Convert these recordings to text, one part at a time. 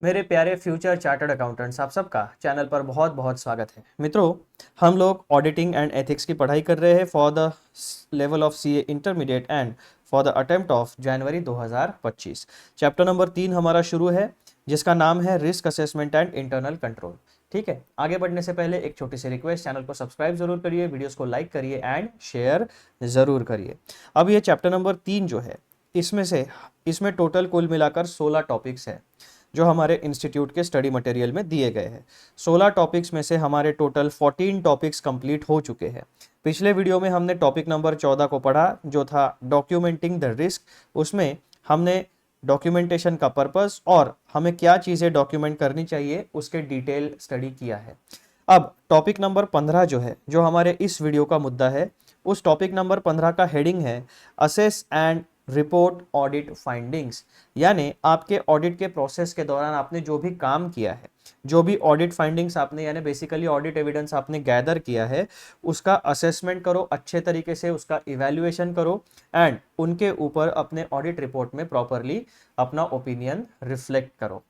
मेरे प्यारे future chartered accountants, आप सबका चैनल पर बहुत बहुत स्वागत है। मित्रों, हम लोग ऑडिटिंग एंड एथिक्स की पढ़ाई कर रहे हैं for the level of CA intermediate and for the attempt of January 2025। Chapter number 3 हमारा शुरू है, जिसका नाम है risk assessment and internal control. ठीक है, आगे बढ़ने से पहले एक छोटी सी रिक्वेस्ट, चैनल को सब्सक्राइब जरूर करिए, वीडियोस को लाइक करिए एंड शेयर जरूर करिए। अब ये चैप्टर नंबर 3 जो है, इसमें टोटल कुल मिलाकर 16 टॉपिक्स है जो हमारे इंस्टीट्यूट के स्टडी मटेरियल में दिए गए हैं। 16 टॉपिक्स में से हमारे टोटल 14 टॉपिक्स कंप्लीट हो चुके हैं। पिछले वीडियो में हमने टॉपिक नंबर 14 को पढ़ा, जो था डॉक्यूमेंटिंग द रिस्क। उसमें हमने डॉक्यूमेंटेशन का पर्पस और हमें क्या चीज़ें डॉक्यूमेंट करनी चाहिए उसके डिटेल स्टडी किया है। अब टॉपिक नंबर 15 जो है, जो हमारे इस वीडियो का मुद्दा है, उस टॉपिक नंबर 15 का हेडिंग है assess and report audit findings. यानी आपके ऑडिट के प्रोसेस के दौरान आपने जो भी काम किया है, जो भी ऑडिट फाइंडिंग्स आपने यानी बेसिकली ऑडिट एविडेंस आपने गैदर किया है, उसका असेसमेंट करो अच्छे तरीके से, उसका इवैल्यूएशन करो एंड उनके ऊपर अपने ऑडिट रिपोर्ट में प्रॉपरली अपना ओपिनियन रिफ्लेक्ट करो।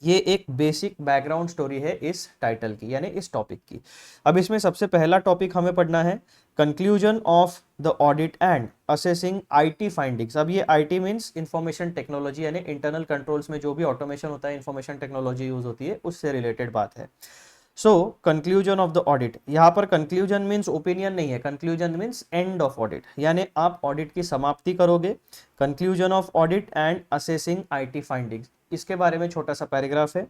ये एक बेसिक बैकग्राउंड स्टोरी है इस टाइटल की यानी इस टॉपिक की। अब इसमें सबसे पहला टॉपिक हमें पढ़ना है conclusion of the audit and assessing IT findings. अब ये आईटी मींस इंफॉर्मेशन टेक्नोलॉजी, यानी इंटरनल कंट्रोल्स में जो भी ऑटोमेशन होता है, इंफॉर्मेशन टेक्नोलॉजी यूज होती है, उससे रिलेटेड बात है। So conclusion of the audit, यहाँ पर कंक्लूजन मीन्स ओपिनियन नहीं है, conclusion means end of audit, यानी आप ऑडिट की समाप्ति करोगे। Conclusion of audit and assessing IT findings, इसके बारे में छोटा सा पैराग्राफ है।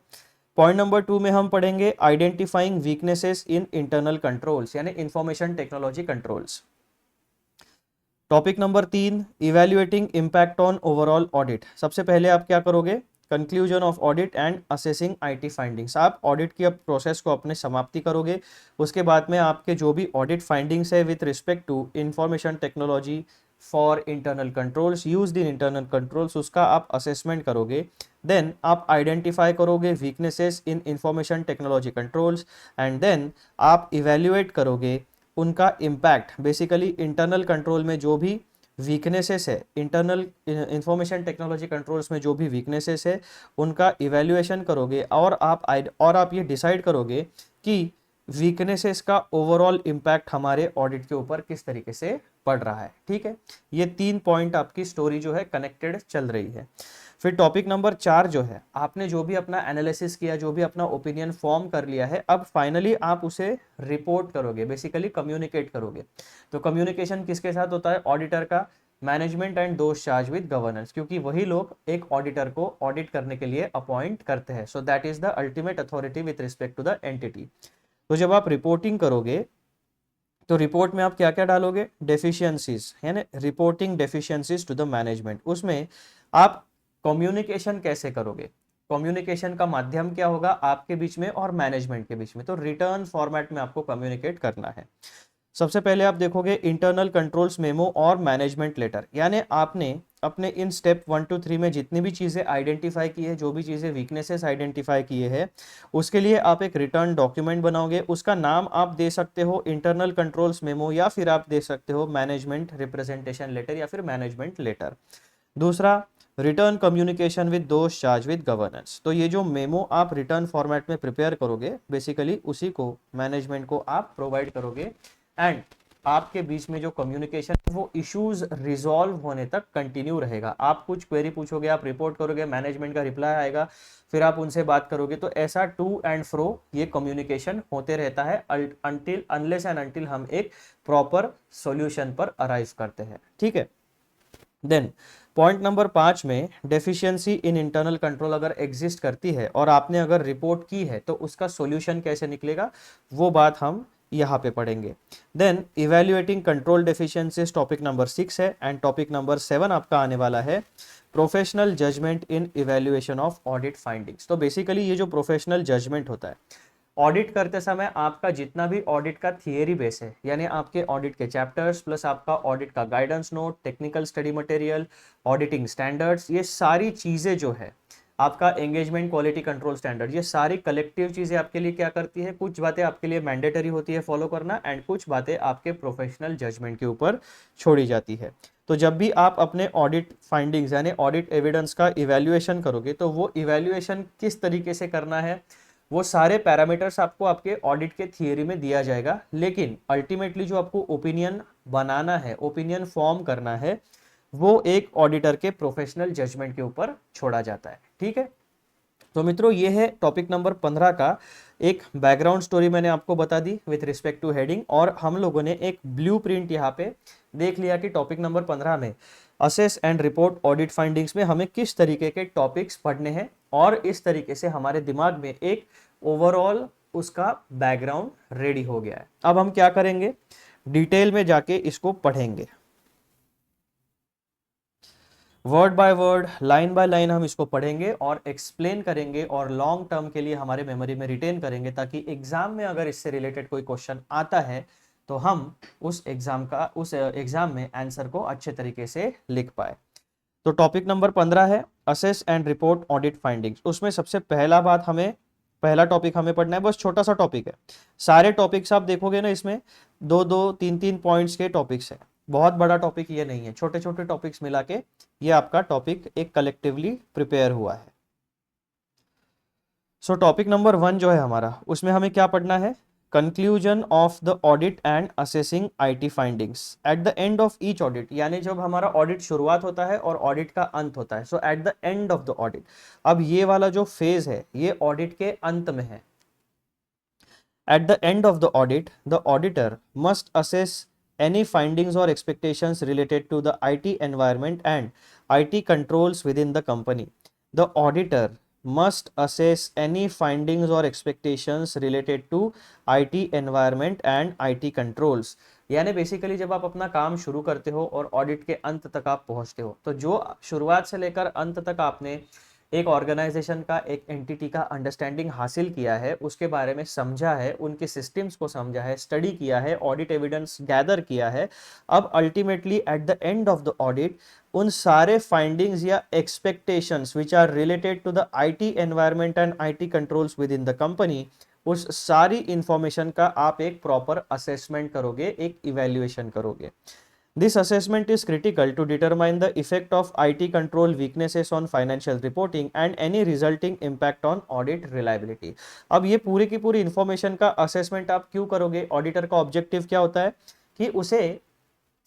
पॉइंट नंबर 2 में हम पढ़ेंगे identifying weaknesses in internal controls, यानी information technology controls. Topic number 3 evaluating impact on overall audit. सबसे पहले आप क्या करोगे, conclusion of audit and assessing IT findings, आप ऑडिट की अब प्रोसेस को अपने समाप्ति करोगे। उसके बाद में आपके जो भी ऑडिट फाइंडिंग्स है with respect to information technology for internal controls used in internal controls, उसका आप असेसमेंट करोगे। देन आप आइडेंटिफाई करोगे weaknesses in information technology controls and then आप इवेल्युएट करोगे उनका इम्पैक्ट, बेसिकली इंटरनल कंट्रोल में जो भी वीकनेसेस है, इंटरनल इंफॉर्मेशन टेक्नोलॉजी कंट्रोल्स में जो भी वीकनेसेस है उनका इवेल्युएशन करोगे और आप ये डिसाइड करोगे कि वीकनेसेस का ओवरऑल इम्पैक्ट हमारे ऑडिट के ऊपर किस तरीके से पड़ रहा है। ठीक है, ये 3 पॉइंट आपकी स्टोरी जो है कनेक्टेड चल रही है। फिर टॉपिक नंबर 4 जो है, आपने जो भी अपना एनालिसिस किया, जो भी अपना ओपिनियन फॉर्म कर लिया है, अब फाइनली आप उसे रिपोर्ट करोगे, बेसिकली कम्युनिकेट करोगे। तो कम्युनिकेशन किसके साथ होता है, ऑडिटर का, management and those charge with governance, क्योंकि वही लोग एक ऑडिटर को ऑडिट करने के लिए अपॉइंट करते हैं। So that is the ultimate authority with respect to the entity. तो जब आप रिपोर्टिंग करोगे तो रिपोर्ट में आप क्या क्या डालोगे, डेफिशिएंसीज, यानी reporting deficiencies to the management. उसमें आप कम्युनिकेशन कैसे करोगे, कम्युनिकेशन का माध्यम क्या होगा आपके बीच में और मैनेजमेंट के बीच में, तो रिटर्न फॉर्मेट में आपको कम्युनिकेट करना है। सबसे पहले आप देखोगे इंटरनल कंट्रोल्स मेमो और मैनेजमेंट लेटर, यानी आपने अपने इन स्टेप 1 to 3 में जितनी भी चीज़ें आइडेंटिफाई की है, जो भी चीज़ें वीकनेसेस आइडेंटिफाई किए हैं, उसके लिए आप एक रिटर्न डॉक्यूमेंट बनाओगे। उसका नाम आप दे सकते हो इंटरनल कंट्रोल्स मेमो, या फिर आप दे सकते हो मैनेजमेंट रिप्रेजेंटेशन लेटर, या फिर मैनेजमेंट लेटर। दूसरा, return communication with those charge with governance, तो ये जो मेमो आप रिटर्न फॉर्मेट में प्रिपेयर करोगे, बेसिकली उसी को मैनेजमेंट को आप प्रोवाइड करोगे एंड आपके बीच में जो कम्युनिकेशन वो इश्यूज रिजॉल्व होने तक कंटिन्यू रहेगा। आप कुछ क्वेरी पूछोगे, आप रिपोर्ट करोगे, मैनेजमेंट का रिप्लाई आएगा, फिर आप उनसे बात करोगे, तो ऐसा टू एंड फ्रो ये कम्युनिकेशन होते रहता है अनटिल अनलेस एंड अनटिल हम एक प्रॉपर सॉल्यूशन पर अराइव करते हैं। ठीक है, देन पॉइंट नंबर 5 में डेफिशिएंसी इन इंटरनल कंट्रोल अगर एग्जिस्ट करती है और आपने अगर रिपोर्ट की है तो उसका सॉल्यूशन कैसे निकलेगा, वो बात हम यहाँ पे पढ़ेंगे। Then evaluating control deficiencies topic number 6 है एंड टॉपिक नंबर 7 आपका आने वाला है professional judgement in evaluation of audit findings. तो बेसिकली ये जो प्रोफेशनल जजमेंट होता है, ऑडिट करते समय आपका जितना भी ऑडिट का थियरी बेस है, यानी आपके ऑडिट के चैप्टर्स प्लस आपका ऑडिट का guidance note, technical study material, auditing standards, ये सारी चीज़ें जो है, आपका एंगेजमेंट क्वालिटी कंट्रोल स्टैंडर्ड, ये सारी कलेक्टिव चीज़ें आपके लिए क्या करती है, कुछ बातें आपके लिए मैंडेटरी होती है फॉलो करना एंड कुछ बातें आपके प्रोफेशनल जजमेंट के ऊपर छोड़ी जाती है। तो जब भी आप अपने ऑडिट फाइंडिंग्स यानी ऑडिट एविडेंस का इवैल्यूएशन करोगे तो वो इवैल्यूएशन किस तरीके से करना है, वो सारे पैरामीटर्स आपको आपके ऑडिट के थियरी में दिया जाएगा, लेकिन अल्टीमेटली जो आपको ओपिनियन बनाना है, ओपिनियन फॉर्म करना है, वो एक ऑडिटर के प्रोफेशनल जजमेंट के ऊपर छोड़ा जाता है। ठीक है, तो मित्रों ये है टॉपिक नंबर 15 का एक बैकग्राउंड स्टोरी मैंने आपको बता दी विथ रिस्पेक्ट टू हेडिंग, और हम लोगों ने एक ब्लूप्रिंट यहाँ पे देख लिया कि टॉपिक नंबर 15 में assess and report audit findings में हमें किस तरीके के टॉपिक्स पढ़ने हैं, और इस तरीके से हमारे दिमाग में एक ओवरऑल उसका बैकग्राउंड रेडी हो गया है। अब हम क्या करेंगे, डिटेल में जाके इसको पढ़ेंगे, word by word, line by line हम इसको पढ़ेंगे और एक्सप्लेन करेंगे और लॉन्ग टर्म के लिए हमारे मेमोरी में रिटेन करेंगे, ताकि एग्जाम में अगर इससे रिलेटेड कोई क्वेश्चन आता है तो हम उस एग्जाम में आंसर को अच्छे तरीके से लिख पाए। तो टॉपिक नंबर 15 है assess and report audit findings. उसमें सबसे पहला टॉपिक हमें पढ़ना है, बस छोटा सा टॉपिक है। सारे टॉपिक्स आप देखोगे ना, इसमें 2-2, 3-3 पॉइंट्स के टॉपिक्स है, बहुत बड़ा टॉपिक ये नहीं है, छोटे छोटे टॉपिक्स मिला के ये आपका टॉपिक एक कलेक्टिवली प्रिपेयर हुआ है। सो टॉपिक नंबर 1 जो है हमारा, उसमें हमें क्या पढ़ना है, conclusion of the audit and assessing IT findings eight the end of each audit, यानी जब हमारा ऑडिट शुरुआत होता है और ऑडिट का अंत होता है, so at the end of the audit. अब ये वाला जो फेज है ये ऑडिट के अंत में है। Eight the end of the audit the auditor must assess any findings or expectations related to the IT environment and IT controls within the company. The auditor must assess any findings or expectations related to IT environment and IT controls. यानी basically जब आप अपना काम शुरू करते हो और audit के अंत तक आप पहुंचते हो, तो जो शुरुआत से लेकर अंत तक आपने एक ऑर्गेनाइजेशन का, एक एंटिटी का अंडरस्टैंडिंग हासिल किया है, उसके बारे में समझा है, उनके सिस्टम्स को समझा है, स्टडी किया है, ऑडिट एविडेंस गैदर किया है। अब ultimately at the end of the audit उन सारे फाइंडिंग्स या expectations which are related to the IT environment and IT controls within the company, उस सारी इंफॉर्मेशन का आप एक प्रॉपर असेसमेंट करोगे, एक इवैल्यूएशन करोगे। This assessment is critical to determine the effect of IT control weaknesses on financial reporting and any resulting impact on audit reliability. अब ये पूरी की पूरी इंफॉर्मेशन का असेसमेंट आप क्यों करोगे, ऑडिटर का ऑब्जेक्टिव क्या होता है कि उसे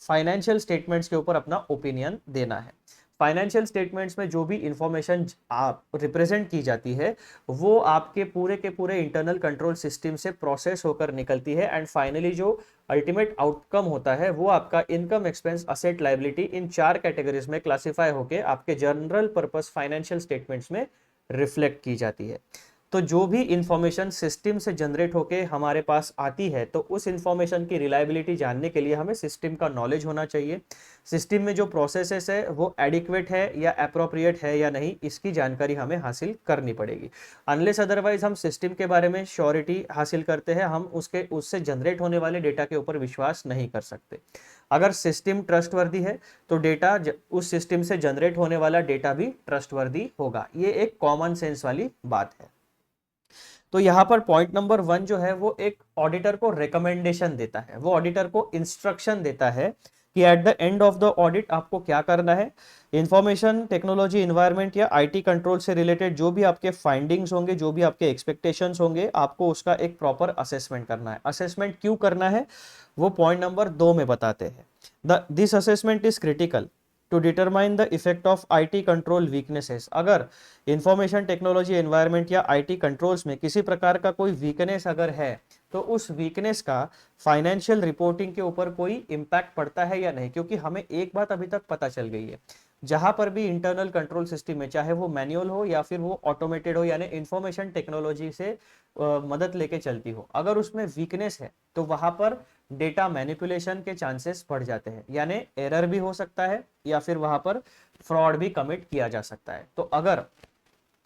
फाइनेंशियल स्टेटमेंट्स के ऊपर अपना ओपिनियन देना है। फाइनेंशियल स्टेटमेंट्स में जो भी इंफॉर्मेशन आप रिप्रेजेंट की जाती है वो आपके पूरे के पूरे इंटरनल कंट्रोल सिस्टम से प्रोसेस होकर निकलती है, एंड फाइनली जो अल्टीमेट आउटकम होता है वो आपका इनकम, एक्सपेंस, असेट, लायबिलिटी, इन 4 कैटेगरीज में क्लासिफाई होकर आपके जनरल पर्पस फाइनेंशियल स्टेटमेंट्स में रिफ्लेक्ट की जाती है। तो जो भी इंफॉर्मेशन सिस्टम से जनरेट होके हमारे पास आती है, तो उस इंफॉर्मेशन की रिलायबिलिटी जानने के लिए हमें सिस्टम का नॉलेज होना चाहिए। सिस्टम में जो प्रोसेसेस है वो एडिक्वेट है या अप्रोप्रिएट है या नहीं, इसकी जानकारी हमें हासिल करनी पड़ेगी। अनलेस अदरवाइज हम सिस्टम के बारे में श्योरिटी हासिल करते हैं, हम उससे जनरेट होने वाले डेटा के ऊपर विश्वास नहीं कर सकते। अगर सिस्टम ट्रस्टवर्दी है तो डेटा, उस सिस्टम से जनरेट होने वाला डेटा भी ट्रस्टवर्दी होगा। ये एक कॉमन सेंस वाली बात है। तो यहाँ पर पॉइंट नंबर 1 जो है वो एक ऑडिटर को रिकमेंडेशन देता है, वो ऑडिटर को इंस्ट्रक्शन देता है कि eight the end of the audit आपको क्या करना है। इंफॉर्मेशन टेक्नोलॉजी एनवायरनमेंट या आईटी कंट्रोल से रिलेटेड जो भी आपके फाइंडिंग्स होंगे, जो भी आपके एक्सपेक्टेशंस होंगे, आपको उसका एक प्रॉपर असेसमेंट करना है। असेसमेंट क्यों करना है वो पॉइंट नंबर 2 में बताते हैं। This assessment is critical to determine the effect of IT control weaknesses. अगर इंफॉर्मेशन टेक्नोलॉजी एनवायरनमेंट या आईटी कंट्रोल्स में किसी प्रकार का कोई वीकनेस अगर है, तो उस वीकनेस का फाइनेंशियल रिपोर्टिंग के ऊपर कोई इम्पैक्ट पड़ता है या नहीं। क्योंकि हमें एक बात अभी तक पता चल गई है, जहां पर भी इंटरनल कंट्रोल सिस्टम है, चाहे वो मैनुअल हो या फिर वो ऑटोमेटेड हो, यानी इंफॉर्मेशन टेक्नोलॉजी से मदद लेके चलती हो, अगर उसमें वीकनेस है तो वहां पर डेटा मैनिपुलेशन के चांसेस बढ़ जाते हैं, यानी एरर भी हो सकता है या फिर वहां पर फ्रॉड भी कमिट किया जा सकता है। तो अगर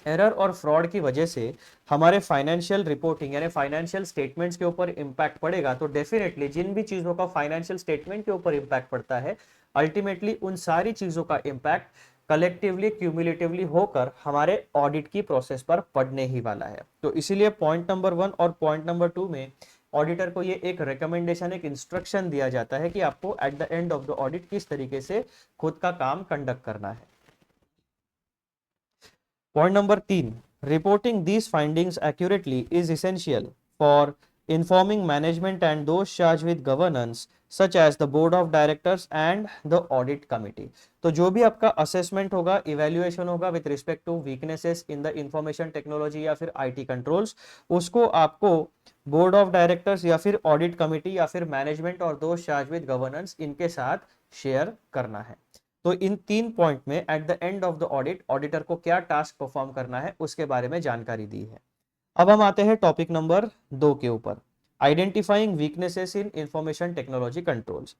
एरर और फ्रॉड की वजह से हमारे फाइनेंशियल रिपोर्टिंग यानी फाइनेंशियल स्टेटमेंट्स के ऊपर इंपैक्ट पड़ेगा, तो डेफिनेटली जिन भी चीजों का फाइनेंशियल स्टेटमेंट के ऊपर इंपैक्ट पड़ता है, अल्टीमेटली उन सारी चीजों का इंपैक्ट कलेक्टिवली क्यूमुलेटिवली होकर हमारे ऑडिट की प्रोसेस पर पड़ने ही वाला है। तो इसीलिए पॉइंट नंबर 1 और पॉइंट नंबर 2 में ऑडिटर को ये एक रिकमेंडेशन, एक इंस्ट्रक्शन दिया जाता है कि आपको eight the end of the audit किस तरीके से खुद का काम कंडक्ट करना है। Point number 3, reporting these findings accurately is essential for informing management and those charged with governance such as the board of directors and the audit committee। तो जो भी आपका असेसमेंट होगा, इवेल्युएशन होगा with respect to weaknesses in the information technology या फिर IT controls, उसको आपको बोर्ड ऑफ डायरेक्टर्स या फिर ऑडिट कमिटी या फिर मैनेजमेंट और दोस्त चार्ज विद गवर्नेंस इनके साथ शेयर करना है। तो इन 3 पॉइंट में eight the end of the audit auditor को क्या टास्क परफॉर्म करना है उसके बारे में जानकारी दी है। अब हम आते हैं टॉपिक नंबर 2 के ऊपर, identifying weaknesses in information technology controls.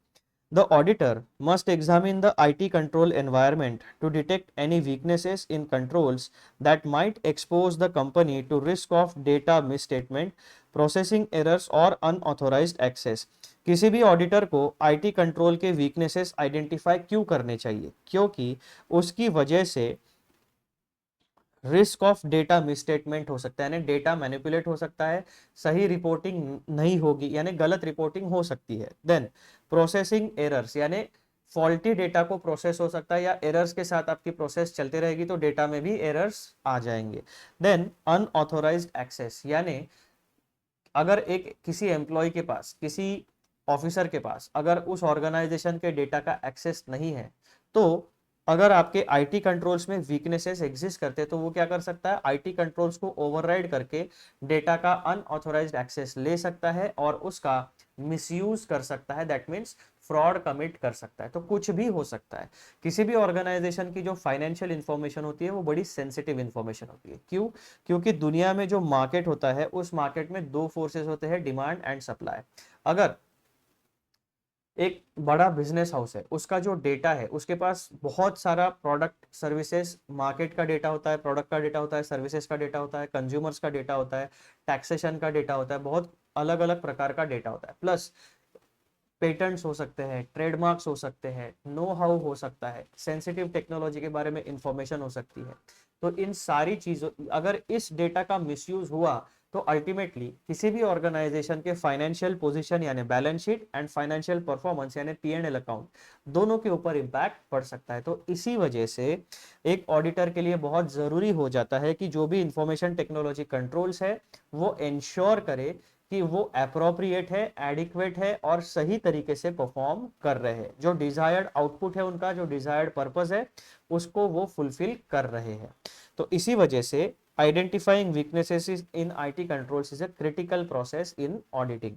The auditor must examine the IT control environment to detect any weaknesses in controls that might expose the company to risk of data misstatement, processing errors or unauthorized access। किसी भी auditor को IT control के weaknesses identify क्यों करने चाहिए? क्योंकि उसकी वजह से रिस्क ऑफ डेटा मिसस्टेटमेंट हो सकता है, यानी डेटा मैनिपुलेट हो सकता है, सही रिपोर्टिंग नहीं होगी यानी गलत रिपोर्टिंग हो सकती है। देन प्रोसेसिंग एरर्स, यानी फॉल्टी डेटा को प्रोसेस हो सकता है या एरर्स के साथ आपकी प्रोसेस चलते रहेगी तो डेटा में भी एरर्स आ जाएंगे। देन अनऑथोराइज्ड एक्सेस, यानी अगर एक किसी एम्प्लॉय के पास, किसी ऑफिसर के पास अगर उस ऑर्गेनाइजेशन के डेटा का एक्सेस नहीं है, तो अगर आपके आईटी कंट्रोल्स में वीकनेसेस एग्जिस्ट करते हैं तो वो क्या कर सकता है, आईटी कंट्रोल्स को ओवरराइड करके डेटा का अनऑथोराइज्ड एक्सेस ले सकता है और उसका मिसयूज कर सकता है, दैट मीन्स फ्रॉड कमिट कर सकता है। तो कुछ भी हो सकता है। किसी भी ऑर्गेनाइजेशन की जो फाइनेंशियल इंफॉर्मेशन होती है वो बड़ी सेंसिटिव इंफॉर्मेशन होती है। क्यों? क्योंकि दुनिया में जो मार्केट होता है उस मार्केट में 2 फोर्सेस होते हैं, डिमांड एंड सप्लाई। अगर एक बड़ा बिजनेस हाउस है, उसका जो डेटा है, उसके पास बहुत सारा प्रोडक्ट सर्विसेज, मार्केट का डेटा होता है, प्रोडक्ट का डेटा होता है, सर्विसेज का डेटा होता है, कंज्यूमर्स का डेटा होता है, टैक्सेशन का डेटा होता है, बहुत अलग अलग प्रकार का डेटा होता है, प्लस पेटेंट्स हो सकते हैं, ट्रेडमार्क्स हो सकते हैं, नो हाउ हो सकता है, सेंसिटिव टेक्नोलॉजी के बारे में इंफॉर्मेशन हो सकती है। तो इन सारी चीजों, अगर इस डेटा का मिसयूज हुआ तो अल्टीमेटली किसी भी ऑर्गेनाइजेशन के फाइनेंशियल पोजीशन यानी balance sheet and financial performance यानी पीएनएल अकाउंट, दोनों के ऊपर इंपैक्ट पड़ सकता है। तो इसी वजह से एक ऑडिटर के लिए बहुत जरूरी हो जाता है कि जो भी इंफॉर्मेशन टेक्नोलॉजी कंट्रोल्स है वो इंश्योर करे कि वो अप्रोप्रिएट है, एडिक्वेट है और सही तरीके से परफॉर्म कर रहे हैं। जो डिजायर्ड आउटपुट है उनका, जो डिजायर्ड पर्पस है, उसको वो फुलफिल कर रहे हैं। तो इसी वजह से identifying weaknesses in IT controls is a critical process in auditing.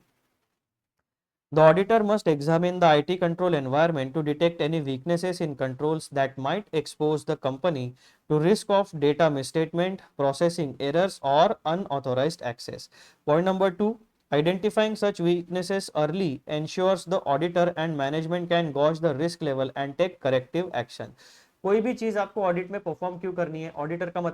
The auditor must examine the IT control environment to detect any weaknesses in controls that might expose the company to risk of data misstatement, processing errors, or unauthorized access. Point number 2, identifying such weaknesses early ensures the auditor and management can gauge the risk level and take corrective action। कोई भी चीज आपको audit में perform क्यों करनी है, auditor का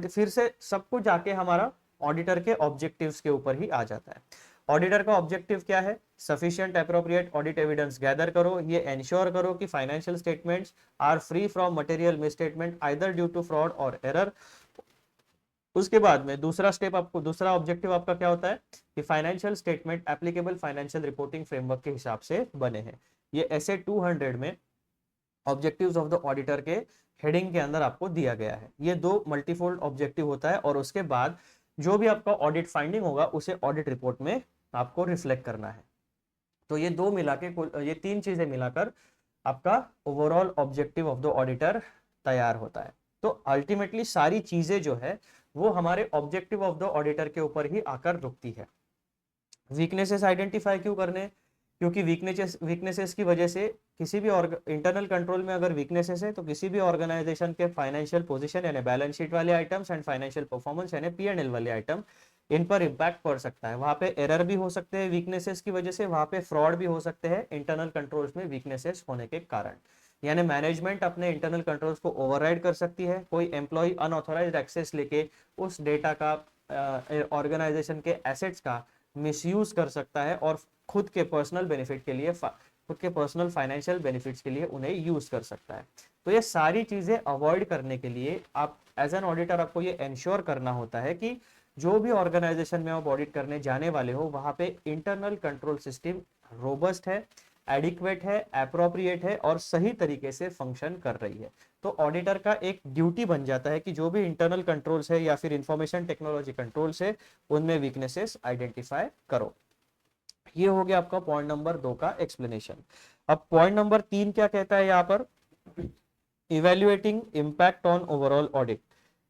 फिर से सब कुछ जाके हमारा ऑडिटर के ऑब्जेक्टिव्स के ऊपर ही आ जाता है। ऑडिटर का ऑब्जेक्टिव क्या है? Sufficient appropriate audit evidence gather करो, ये इंश्योर करो कि financial statements are free from material misstatement either due to fraud और एरर। उसके बाद में दूसरा स्टेप, आपको दूसरा ऑब्जेक्टिव आपका क्या होता है कि financial statement applicable financial reporting framework के हिसाब से बने हैं। ये ऐसे 200 में ऑब्जेक्टिव्स ऑफ द ऑडिटर के हेडिंग के अंदर आपको दिया गया है। ये 2 मल्टीफोल्ड ऑब्जेक्टिव होता है और उसके बाद जो भी आपका ऑडिट फाइंडिंग होगा उसे ऑडिट रिपोर्ट में आपको रिफ्लेक्ट करना है। तो ये 2 मिला के, ये 3 चीजें मिलाकर आपका overall objective of the auditor तैयार होता है। तो अल्टीमेटली सारी चीजें जो है वो हमारे ऑब्जेक्टिव ऑफ द ऑडिटर के ऊपर ही आकर रुकती है। वीकनेसेस आइडेंटिफाई क्यों करने? क्योंकि वीकनेसेस की वजह से किसी भी इंटरनल कंट्रोल में अगर वीकनेसेस है तो किसी भी ऑर्गेनाइजेशन के फाइनेंशियल पोजीशन यानी बैलेंस शीट वाले आइटम्स एंड फाइनेंशियल परफॉर्मेंस यानी पीएनएल वाले आइटम, इन पर इम्पैक्ट पड़ सकता है। वहां पे एरर भी हो सकते हैं वीकनेसेस की वजह से, वहां पे फ्रॉड भी हो सकते हैं इंटरनल कंट्रोल्स में वीकनेसेस होने के कारण। यानी मैनेजमेंट अपने इंटरनल कंट्रोल्स को ओवरराइड कर सकती है, कोई एम्प्लॉय अनऑथोराइज्ड एक्सेस लेके उस डेटा का, ऑर्गेनाइजेशन के एसेट्स का मिसयूज कर सकता है और खुद के पर्सनल बेनिफिट के लिए, खुद के पर्सनल फाइनेंशियल बेनिफिट्स के लिए उन्हें यूज कर सकता है। तो ये सारी चीजें अवॉइड करने के लिए आप एज एन ऑडिटर आपको ये इंश्योर करना होता है कि जो भी ऑर्गेनाइजेशन में आप ऑडिट करने जाने वाले हो वहां पे इंटरनल कंट्रोल सिस्टम रोबस्ट है, एडिक्वेट है, एप्रोप्रिएट है और सही तरीके से फंक्शन कर रही है। तो ऑडिटर का एक ड्यूटी बन जाता है कि जो भी इंटरनल कंट्रोल्स है या फिर इंफॉर्मेशन टेक्नोलॉजी कंट्रोल्स है उनमें वीकनेसेस आइडेंटिफाई करो। ये हो गया आपका पॉइंट नंबर 2 का एक्सप्लेनेशन। अब पॉइंट नंबर 3 क्या कहता है यहाँ पर, evaluating impact on overall audit.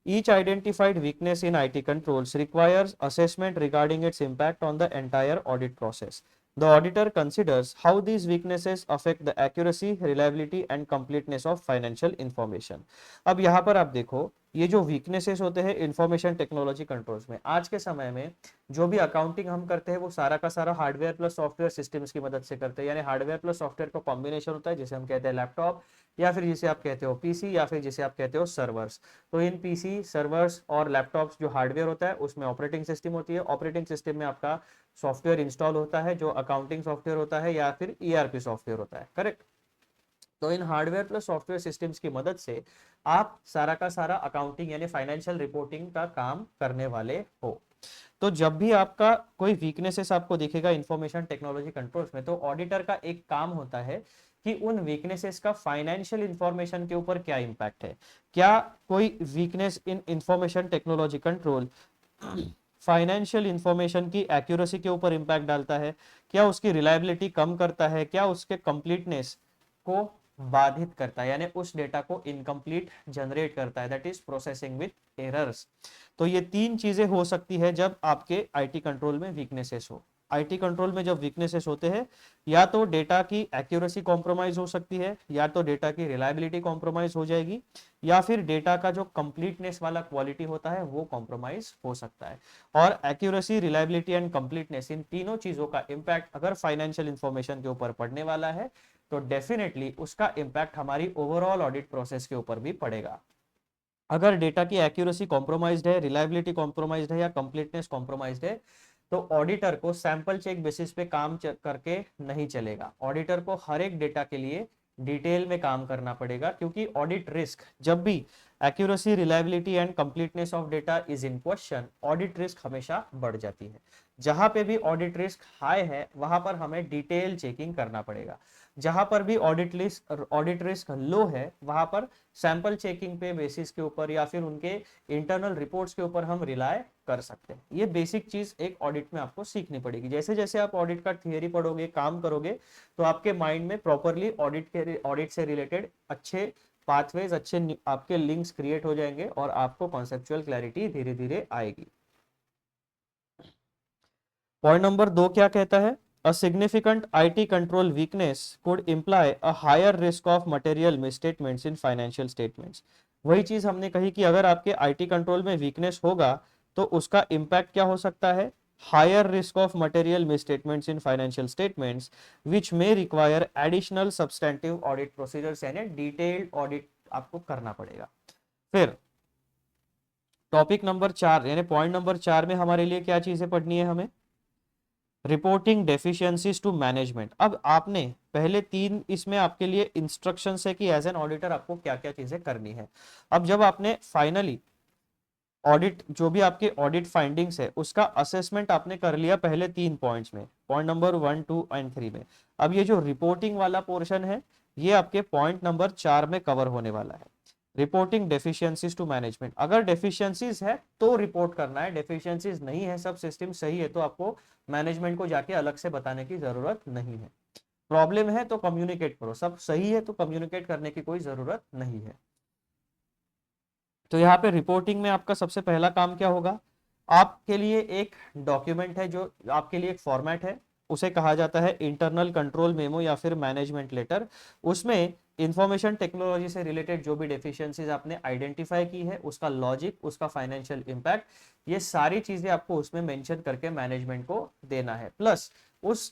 Each identified weakness in IT controls requires assessment regarding its impact on the entire audit process. The auditor considers how these weaknesses affect the accuracy, reliability and completeness of financial information. अब यहाँ पर आप देखो, ये जो weaknesses होते हैं information technology controls में, आज के समय में जो भी अकाउंटिंग हम करते हैं वो सारा का सारा हार्डवेयर प्लस सॉफ्टवेयर सिस्टम्स की मदद से करते हैं। यानी हार्डवेयर प्लस सॉफ्टवेयर का कॉम्बिनेशन होता है, जिसे हम कहते हैं लैपटॉप, या फिर जिसे आप कहते हो पीसी, या फिर जिसे आप कहते हो सर्वर्स। तो इन पीसी, सर्वर्स और लैपटॉप्स जो हार्डवेयर होता है उसमें ऑपरेटिंग सिस्टम होती है। ऑपरेटिंग सिस्टम में आपका सॉफ्टवेयर इंस्टॉल होता है जो अकाउंटिंग सॉफ्टवेयर होता है या फिर ईआरपी सॉफ्टवेयर होता है, करेक्ट। तो इन हार्डवेयर प्लस सॉफ्टवेयर सिस्टम्स की मदद से आप सारा का सारा अकाउंटिंग यानी फाइनेंशियल रिपोर्टिंग का काम करने वाले हो। तो जब भी आपका कोई वीकनेसेस आपको दिखेगा इंफॉर्मेशन टेक्नोलॉजी कंट्रोल्स में, तो ऑडिटर का एक काम होता है कि उन वीकनेसेस का फाइनेंशियल इंफॉर्मेशन के ऊपर क्या इंपैक्ट है। क्या कोई weakness in information technology control financial information की एक्यूरेसी के ऊपर इंपैक्ट डालता है, क्या उसकी रिलायबिलिटी कम करता है, क्या उसके कंप्लीटनेस को बाधित करता है, यानी उस डेटा को इनकम्प्लीट जनरेट करता है, that is processing with errors. तो ये तीन चीजें हो सकती है जब आपके आईटी कंट्रोल में वीकनेसेस हो। आईटी कंट्रोल में जब वीकनेसेस होते हैं, या तो डेटा की एक्यूरेसी कॉम्प्रोमाइज हो सकती है, या तो डेटा की रिलायबिलिटी कॉम्प्रोमाइज हो जाएगी, या फिर डेटा का जो कंप्लीटनेस वाला क्वालिटी होता है वो कॉम्प्रोमाइज हो सकता है। और एक्यूरेसी, रिलायबिलिटी एंड कंप्लीटनेस, इन तीनों चीजों का इंपैक्ट अगर फाइनेंशियल इंफॉर्मेशन के ऊपर पड़ने वाला है तो डेफिनेटली उसका इंपैक्ट हमारी ओवरऑल ऑडिट प्रोसेस के ऊपर भी पड़ेगा। अगर डेटा की एक्यूरेसी कॉम्प्रोमाइज्ड है, रिलायबिलिटी कॉम्प्रोमाइज्ड है या कंप्लीटनेस कॉम्प्रोमाइज्ड है, तो ऑडिटर को सैंपल चेक बेसिस पे काम करके नहीं चलेगा। ऑडिटर को हर एक डेटा के लिए डिटेल में काम करना पड़ेगा, क्योंकि ऑडिट रिस्क, जब भी accuracy, reliability and completeness of data is in question, audit risk हमेशा बढ़ जाती है। जहां पे भी ऑडिट रिस्क हाई है वहां पर हमें डिटेल चेकिंग करना पड़ेगा। जहां पर भी ऑडिट रिस्क लो है वहां पर सैंपल चेकिंग पे बेसिस के ऊपर या फिर उनके इंटरनल रिपोर्ट्स के ऊपर हम रिलाय कर सकते हैं। ये बेसिक चीज एक ऑडिट में आपको सीखनी पड़ेगी। जैसे जैसे आप ऑडिट का थियरी पढ़ोगे, काम करोगे, तो आपके माइंड में प्रॉपरली ऑडिट से रिलेटेड अच्छे पाथवेज, अच्छे आपके लिंक्स क्रिएट हो जाएंगे और आपको कॉन्सेप्चुअल क्लैरिटी धीरे धीरे आएगी। पॉइंट नंबर 2 क्या कहता है, A significant IT control weakness could imply a higher risk of material misstatements in financial statements। वही चीज हमने कही कि अगर आपके आईटी कंट्रोल में वीकनेस होगा तो उसका इंपैक्ट क्या हो सकता है, higher risk of material misstatements in financial statements which may require additional substantive audit procedures, यानी डिटेल्ड ऑडिट आपको करना पड़ेगा। फिर टॉपिक नंबर 4 यानी पॉइंट नंबर 4 में हमारे लिए क्या चीजें पढ़नी है हमें, रिपोर्टिंग डेफिशिएंसीज टू मैनेजमेंट। अब आपने पहले 3 इसमें आपके लिए इंस्ट्रक्शंस है कि एज एन ऑडिटर आपको क्या क्या चीजें करनी है। अब जब आपने फाइनली ऑडिट, जो भी आपके ऑडिट फाइंडिंग्स है उसका असेसमेंट आपने कर लिया पहले 3 पॉइंट्स में, पॉइंट नंबर 1, 2 एंड 3 में, अब ये जो रिपोर्टिंग वाला पोर्शन है ये आपके पॉइंट नंबर 4 में कवर होने वाला है। रिपोर्टिंग डेफिशिएंसीज टू मैनेजमेंट, अगर डेफिशिएंसीज है तो रिपोर्ट करना है, डेफिशिएंसीज नहीं है, सब सिस्टम सही है, तो आपको मैनेजमेंट को जाके अलग से बताने की जरूरत नहीं है। प्रॉब्लम है तो कम्युनिकेट करो, सब सही है तो कम्युनिकेट करने की कोई जरूरत नहीं है। तो यहाँ पे रिपोर्टिंग में आपका सबसे पहला काम क्या होगा, आपके लिए एक डॉक्यूमेंट है, जो आपके लिए एक फॉर्मेट है, उसे कहा जाता है इंटरनल कंट्रोल मेमो या फिर मैनेजमेंट लेटर। उसमें इंफॉर्मेशन टेक्नोलॉजी से रिलेटेड जो भी डेफिशिएंसीज आपने आइडेंटिफाई की है, उसका लॉजिक, उसका फाइनेंशियल इंपैक्ट, ये सारी चीजें आपको उसमें मेंशन करके मैनेजमेंट को देना है। प्लस उस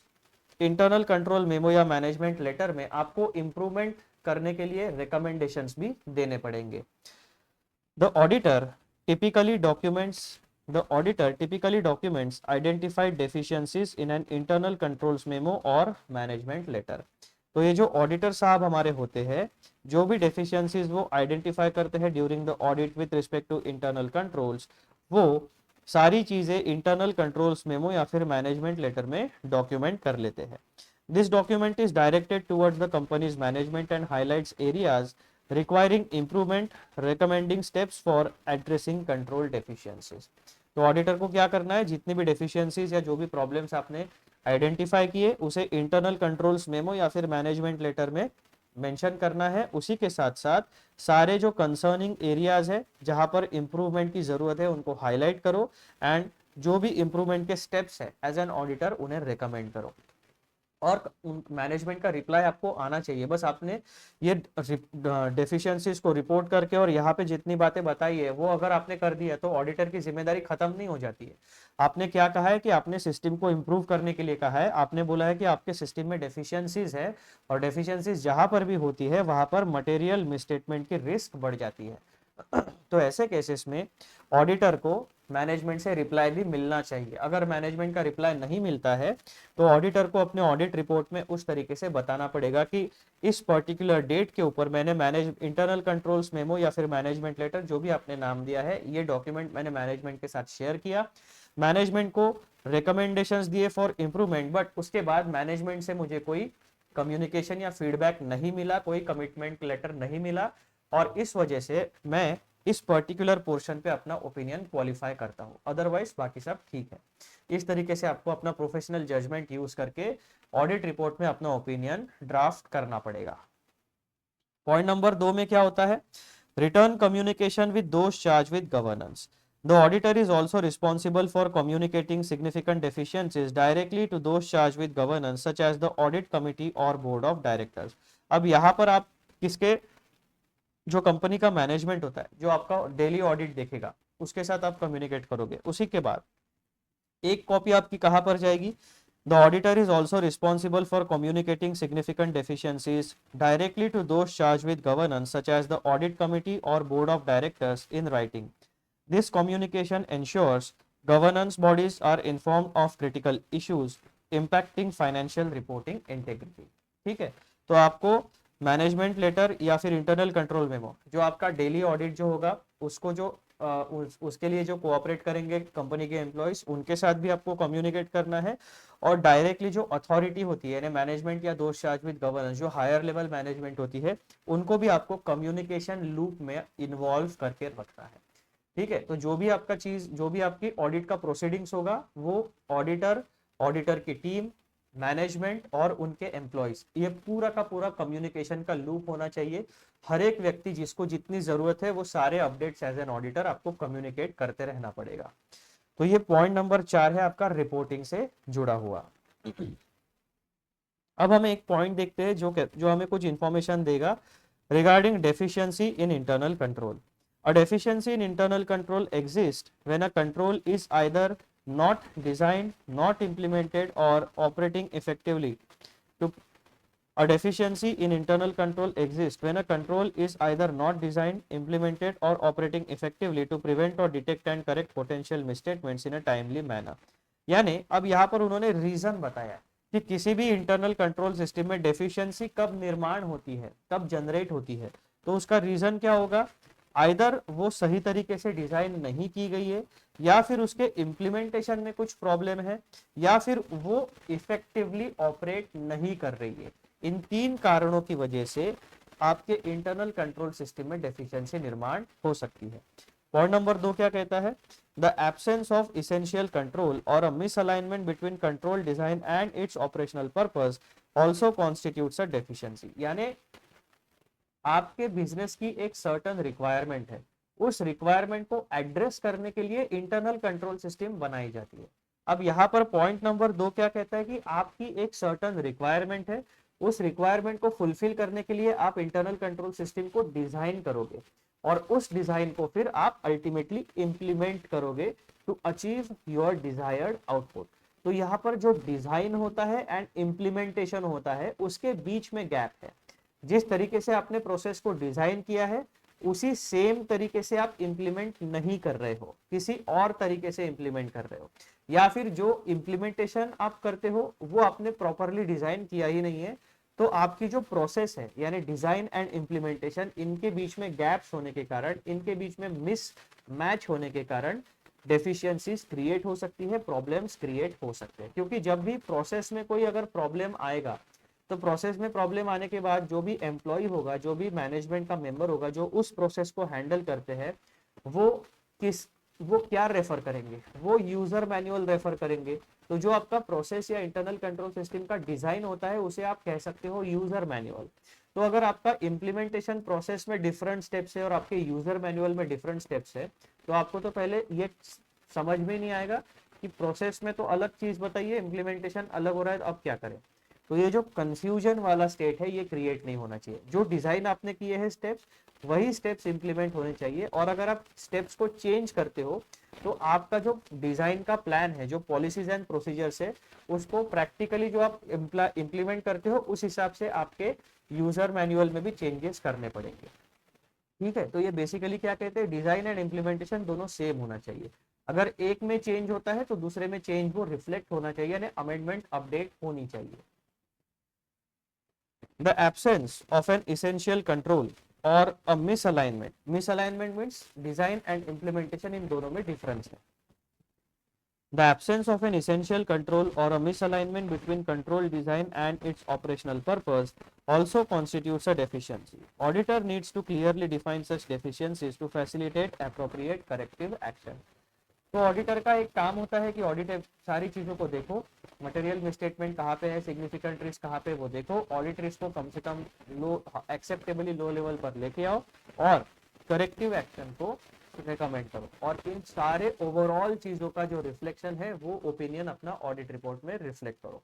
इंटरनल कंट्रोल मेमो या मैनेजमेंट लेटर में आपको इंप्रूवमेंट करने के लिए रिकमेंडेशंस भी देने पड़ेंगे। The auditor typically documents identified deficiencies in an internal controls memo or management letter। तो ये जो ऑडिटर साहब हमारे होते हैं, जो भी डेफिशिएंसीज वो आइडेंटिफाई करते हैं during the audit with respect to internal controls, वो सारी चीजें इंटरनल कंट्रोल्स मेमो या फिर मैनेजमेंट लेटर में डॉक्यूमेंट कर लेते हैं। This document is directed towards the companies management and highlights areas requiring improvement, recommending steps for addressing control deficiencies. तो ऑडिटर को क्या करना है, जितनी भी डेफिशिएंसीज या जो भी प्रॉब्लम्स आपने आइडेंटिफाई किए उसे इंटरनल कंट्रोल्स मेमो या फिर मैनेजमेंट लेटर में मेंशन करना है। उसी के साथ साथ सारे जो कंसर्निंग एरियाज है जहां पर इंप्रूवमेंट की जरूरत है उनको हाईलाइट करो एंड जो भी इंप्रूवमेंट के स्टेप्स है एज एन ऑडिटर उन्हें रिकमेंड करो। और मैनेजमेंट का रिप्लाई आपको आना चाहिए। बस आपने ये डेफिशिएंसीज को रिपोर्ट करके और यहाँ पे जितनी बातें बताई है वो अगर आपने कर दी है तो ऑडिटर की जिम्मेदारी खत्म नहीं हो जाती है। आपने क्या कहा है कि आपने सिस्टम को इम्प्रूव करने के लिए कहा है, आपने बोला है कि आपके सिस्टम में डेफिशिएंसीज है और डेफिशिएंसीज जहां पर भी होती है वहां पर मटेरियल मिसस्टेटमेंट की रिस्क बढ़ जाती है। तो ऐसे केसेस में ऑडिटर को मैनेजमेंट से रिप्लाई भी मिलना चाहिए। अगर मैनेजमेंट का रिप्लाई नहीं मिलता है तो ऑडिटर को अपने ऑडिट रिपोर्ट में उस तरीके से बताना पड़ेगा कि इस पर्टिकुलर डेट के ऊपर मैंने मैनेज इंटरनल कंट्रोल्स मेमो या फिर मैनेजमेंट लेटर जो भी आपने नाम दिया है ये डॉक्यूमेंट मैंने मैनेजमेंट के साथ शेयर किया, मैनेजमेंट को रिकमेंडेशंस दिए फॉर इम्प्रूवमेंट, बट उसके बाद मैनेजमेंट से मुझे कोई कम्युनिकेशन या फीडबैक नहीं मिला, कोई कमिटमेंट लेटर नहीं मिला और इस वजह से मैं इस पर्टिकुलर पोर्शन पे अपना ओपिनियन क्वालिफाई करता हूं, अदरवाइज बाकी सब ठीक है। इस तरीके से आपको अपना प्रोफेशनल जजमेंट यूज करके ऑडिट रिपोर्ट में अपना ओपिनियन ड्राफ्ट करना पड़ेगा। पॉइंट नंबर 2 में क्या होता है, return communication with those charge with governance. The auditor is also responsible for communicating significant deficiencies directly to those charged with governance, such as the audit committee or board of directors. अब यहाँ पर आप किसके, जो company का management होता है जो आपका डेली ऑडिट देखेगा उसके साथ आप कम्युनिकेट करोगे। उसी के बाद एक कॉपी आपकी कहां पर जाएगी, the auditor is also responsible for communicating significant deficiencies directly to those charge with governance such as the audit committee और board of directors in writing. This communication ensures governance bodies are informed of critical issues impacting financial reporting integrity। ठीक है, तो आपको management letter या फिर internal control memo जो आपका daily audit जो होगा उसको जो उसके लिए जो कोऑपरेट करेंगे कंपनी के एम्प्लॉयज उनके साथ भी आपको कम्युनिकेट करना है और डायरेक्टली जो अथॉरिटी होती है मैनेजमेंट या दोस्त चार्ज विद गवर्नेंस जो हायर लेवल मैनेजमेंट होती है उनको भी आपको कम्युनिकेशन लूप में इन्वॉल्व करके रखना है। ठीक है, तो जो भी आपका चीज जो भी आपकी ऑडिट का प्रोसीडिंग्स होगा वो ऑडिटर, ऑडिटर की टीम, मैनेजमेंट और उनके एम्प्लॉयज ये पूरा का पूरा कम्युनिकेशन का लूप होना चाहिए। हर एक व्यक्ति जिसको जितनी जरूरत है वो सारे अपडेट्स एज एन ऑडिटर आपको कम्युनिकेट करते रहना पड़ेगा। तो ये पॉइंट नंबर 4 है आपका रिपोर्टिंग से जुड़ा हुआ। अब हम एक पॉइंट देखते हैं जो हमें कुछ इंफॉर्मेशन देगा regarding deficiency in internal control. A deficiency in internal control exists when a control is either not designed, not implemented, or operating effectively. To A deficiency in internal control exists when a control is either not designed, implemented, or operating effectively to prevent or detect and correct potential misstatements in a timely manner. यानी अब यहाँ पर उन्होंने reason बताया कि किसी भी internal control system में डेफिशिएंसी कब निर्माण होती है, कब जनरेट होती है, तो उसका रीजन क्या होगा, आइदर वो सही तरीके से डिजाइन नहीं की गई है या फिर उसके इम्प्लीमेंटेशन में कुछ प्रॉब्लम है या फिर वो इफेक्टिवली ऑपरेट नहीं कर रही है। इन 3 कारणों की वजह से आपके इंटरनल कंट्रोल सिस्टम में डेफिशिएंसी निर्माण हो सकती है। पॉइंट नंबर 2 क्या कहता है, the absence of essential control और a misalignment between control design and its operational purpose also constitutes a deficiency. यानी आपके बिजनेस की एक सर्टन रिक्वायरमेंट है, उस रिक्वायरमेंट को एड्रेस करने के लिए इंटरनल कंट्रोल सिस्टम बनाई जाती है। अब यहाँ पर पॉइंट नंबर 2 क्या कहता है कि आपकी एक सर्टन रिक्वायरमेंट है, उस रिक्वायरमेंट को फुलफिल करने के लिए आप इंटरनल कंट्रोल सिस्टम को डिजाइन करोगे और उस डिजाइन को फिर आप अल्टीमेटली इंप्लीमेंट करोगे to achieve your desired output. तो यहाँ पर जो डिजाइन होता है एंड इम्प्लीमेंटेशन होता है उसके बीच में गैप है। जिस तरीके से आपने प्रोसेस को डिजाइन किया है उसी सेम तरीके से आप इंप्लीमेंट नहीं कर रहे हो, किसी और तरीके से इंप्लीमेंट कर रहे हो या फिर जो इंप्लीमेंटेशन आप करते हो वो आपने प्रॉपरली डिजाइन किया ही नहीं है। तो आपकी जो प्रोसेस है यानी डिजाइन एंड इंप्लीमेंटेशन इनके बीच में गैप्स होने के कारण, इनके बीच में मिस मैच होने के कारण डेफिशिएंसीज क्रिएट हो सकती है, प्रॉब्लम्स क्रिएट हो सकते हैं। क्योंकि जब भी प्रोसेस में कोई अगर प्रॉब्लम आएगा तो प्रोसेस में प्रॉब्लम आने के बाद जो भी एम्प्लॉय होगा, जो भी मैनेजमेंट का मेंबर होगा जो उस प्रोसेस को हैंडल करते हैं, वो किस वो क्या रेफर करेंगे, वो यूजर मैनुअल रेफर करेंगे। तो जो आपका प्रोसेस या इंटरनल कंट्रोल सिस्टम का डिजाइन होता है उसे आप कह सकते हो यूजर मैनुअल। तो अगर आपका इम्प्लीमेंटेशन प्रोसेस में डिफरेंट स्टेप्स है और आपके यूजर मैनुअल में डिफरेंट स्टेप्स है, तो आपको तो पहले ये समझ में नहीं आएगा कि प्रोसेस में तो अलग चीज बताइए, इम्प्लीमेंटेशन अलग हो रहा है, तो अब क्या करें। तो ये जो कंफ्यूजन वाला स्टेट है ये क्रिएट नहीं होना चाहिए। जो डिजाइन आपने किए हैं स्टेप्स, वही स्टेप्स इंप्लीमेंट होने चाहिए। और अगर आप स्टेप्स को चेंज करते हो तो आपका जो डिजाइन का प्लान है, जो पॉलिसीज एंड प्रोसीजर्स है, उसको प्रैक्टिकली जो आप इंप्लीमेंट करते हो उस हिसाब से आपके यूजर मैनुअल में भी चेंजेस करने पड़ेंगे। ठीक है, तो ये बेसिकली क्या कहते हैं, डिजाइन एंड इम्प्लीमेंटेशन दोनों सेम होना चाहिए। अगर एक में चेंज होता है तो दूसरे में चेंज वो रिफ्लेक्ट होना चाहिए, यानी अमेंडमेंट अपडेट होनी चाहिए। The absence of an essential control or a misalignment means design and implementation, इन दोनों में difference है। The absence of an essential control or a misalignment between control design and its operational purpose also constitutes a deficiency. Auditor needs to clearly define such deficiencies to facilitate appropriate corrective action. तो auditor का एक काम होता है कि audit सारी चीजों को देखो, मटेरियल मिसस्टेटमेंट कहाँ पे है, सिग्निफिकेंट रिस्क कहाँ पे, वो देखो, ऑडिट रिस्क को कम से कम लो, एक्सेप्टेबली लो लेवल पर लेके आओ और करेक्टिव एक्शन को रिकमेंड करो। और इन सारे ओवरऑल चीजों का जो रिफ्लेक्शन है वो ओपिनियन अपना ऑडिट रिपोर्ट में रिफ्लेक्ट करो।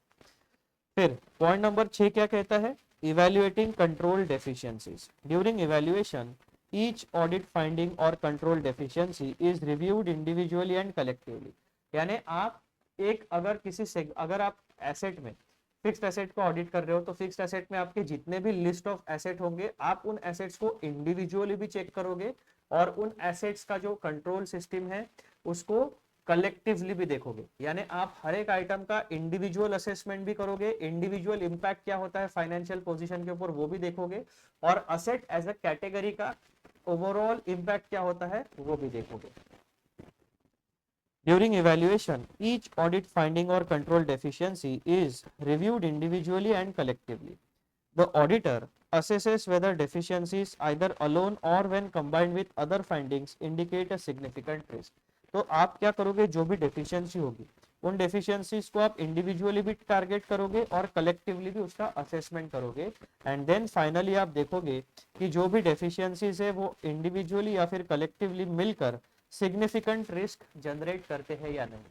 फिर पॉइंट नंबर 6 क्या कहता है, evaluating control deficiencies. During evaluation each audit finding or control deficiency is reviewed individually and collectively। यानी आप एक अगर आप एसेट में फिक्स्ड एसेट को ऑडिट कर रहे हो तो फिक्स्ड एसेट में आपके जितने भी लिस्ट ऑफ एसेट होंगे आप उन एसेट्स को इंडिविजुअली भी चेक करोगे और उन एसेट्स का जो कंट्रोल सिस्टम है उसको कलेक्टिवली भी देखोगे। यानी आप हर एक आइटम का इंडिविजुअल असेसमेंट भी करोगे, इंडिविजुअल इंपैक्ट क्या होता है फाइनेंशियल पोजीशन के ऊपर वो भी देखोगे, और असेट एज अ कैटेगरी का ओवरऑल इंपैक्ट क्या होता है वो भी देखोगे। During evaluation, each audit finding or control deficiency is reviewed individually and collectively. The auditor assesses whether deficiencies either alone or when combined with other findings indicate a significant risk. तो आप क्या करोगे, जो भी डेफिशिएंसी होगी उन deficiencies को आप इंडिविजुअली भी टारगेट करोगे और कलेक्टिवली भी उसका असेसमेंट करोगे। एंड देन फाइनली आप देखोगे कि जो भी डेफिशिएंसीज है वो इंडिविजुअली या फिर कलेक्टिवली मिलकर सिग्निफिकेंट रिस्क जनरेट करते हैं या नहीं।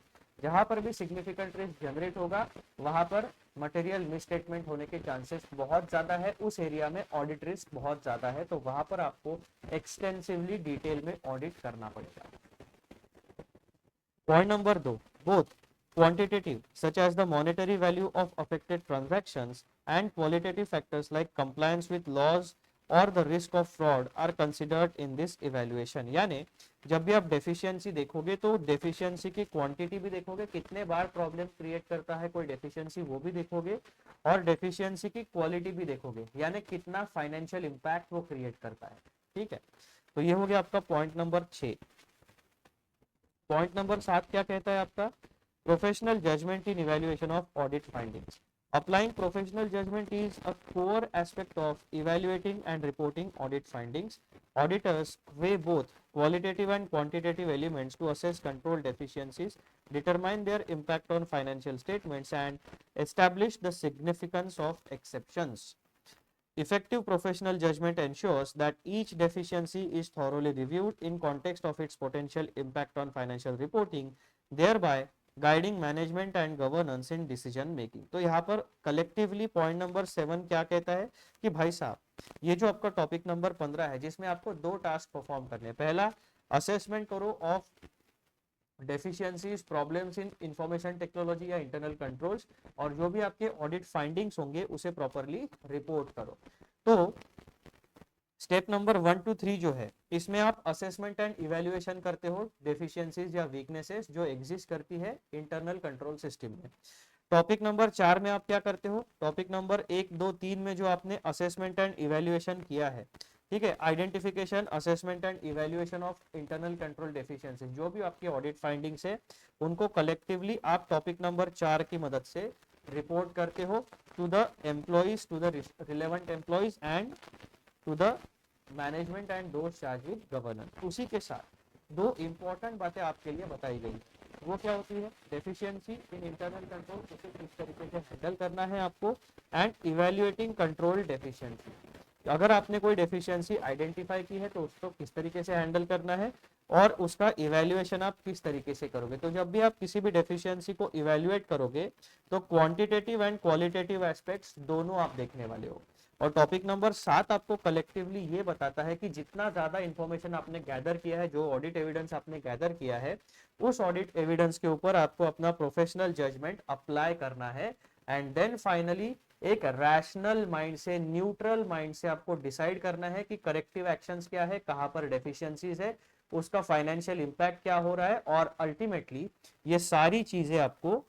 जहां पर भी सिग्निफिकेंट रिस्क जनरेट होगा वहां पर मटेरियल मिसस्टेटमेंट होने के चांसेस बहुत ज्यादा है, उस एरिया में ऑडिट रिस्क बहुत ज्यादा है, तो वहां पर आपको एक्सटेंसिवली डिटेल में ऑडिट करना पड़ेगा। Point number 2, both quantitative such as the monetary value of affected transactions and qualitative factors like compliance with laws or the risk of fraud are considered in this evaluation। यानी जब भी आप deficiency देखोगे तो deficiency की quantity भी देखोगे, कितने बार प्रॉब्लम क्रिएट करता है कोई डेफिशिएंसी वो भी देखोगे, और डेफिशिएंसी की क्वालिटी भी देखोगे, यानी कितना फाइनेंशियल इंपैक्ट वो क्रिएट करता है। ठीक है, तो ये हो गया आपका पॉइंट नंबर 6। पॉइंट नंबर 7 क्या कहता है आपका, professional judgement in evaluation of audit findings. Applying professional judgement is a core aspect of evaluating and reporting audit findings. Auditors weigh both qualitative and quantitative elements to assess control deficiencies, determine their impact on financial statements, and establish the significance of exceptions. Effective professional judgment ensures that each deficiency is thoroughly reviewed in context of its potential impact on financial reporting, thereby guiding management and governance in decision making। तो यहाँ पर collectively point number 7 क्या कहता है कि भाई साहब ये जो आपका टॉपिक नंबर 15 है जिसमें आपको 2 टास्क परफॉर्म करने हैं। पहला असेसमेंट करो of deficiencies problems in information technology या इंटरनल कंट्रोल्स, और जो भी आपके ऑडिट फाइंडिंग्स होंगे उसे प्रॉपरली रिपोर्ट करो। तो स्टेप नंबर 1 to 3 जो है इसमें आप असेसमेंट एंड इवैल्यूएशन करते हो डेफिशिएंसीज या वीकनेसेस जो एग्जिस्ट करती है इंटरनल कंट्रोल सिस्टम में। टॉपिक नंबर 4 में आप क्या करते हो, टॉपिक नंबर 1, 2, 3 में जो आपने असेसमेंट एंड इवैल्यूएशन किया है ठीक है, identification, assessment and evaluation of internal control deficiency, जो भी आपकी ऑडिट फाइंडिंग्स है उनको कलेक्टिवली आप टॉपिक नंबर 4 की मदद से रिपोर्ट करते हो to the employees, to the relevant employees and to the management and those charge with governance. उसी के साथ दो इंपॉर्टेंट बातें आपके लिए बताई गई, वो क्या होती है, डेफिशिएंसी इन इंटरनल कंट्रोल, उसे किस तरीके से हैंडल करना है आपको, एंड इवैल्यूएटिंग कंट्रोल डेफिशिएंसी, अगर आपने कोई डेफिशिएंसी आइडेंटिफाई की है तो उसको किस तरीके से हैंडल करना है और उसका इवैल्यूएशन आप किस तरीके से करोगे। तो जब भी आप किसी भी डेफिशिएंसी को इवैल्यूएट करोगे तो क्वांटिटेटिव एंड क्वालिटेटिव एस्पेक्ट्स दोनों आप देखने वाले हो। और टॉपिक नंबर 7 आपको कलेक्टिवली ये बताता है कि जितना ज्यादा इंफॉर्मेशन आपने गैदर किया है, जो ऑडिट एविडेंस आपने गैदर किया है, उस ऑडिट एविडेंस के ऊपर आपको अपना प्रोफेशनल जजमेंट अप्लाई करना है एंड देन फाइनली एक रैशनल माइंड से, न्यूट्रल माइंड से आपको डिसाइड करना है कि करेक्टिव एक्शंस क्या है, कहां पर डेफिशिएंसीज है, उसका फाइनेंशियल इंपैक्ट क्या हो रहा है, और अल्टीमेटली ये सारी चीजें आपको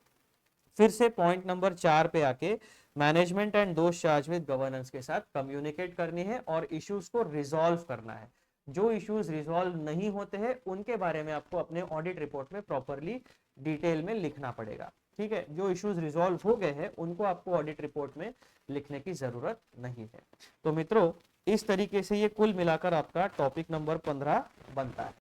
फिर से पॉइंट नंबर 4 पे आके management and those charge with governance के साथ कम्युनिकेट करनी है और इश्यूज को रिजॉल्व करना है। जो इश्यूज रिजॉल्व नहीं होते हैं उनके बारे में आपको अपने ऑडिट रिपोर्ट में प्रॉपरली डिटेल में लिखना पड़ेगा। ठीक है, जो इश्यूज रिजॉल्व हो गए हैं उनको आपको ऑडिट रिपोर्ट में लिखने की जरूरत नहीं है। तो मित्रों, इस तरीके से ये कुल मिलाकर आपका टॉपिक नंबर 15 बनता है।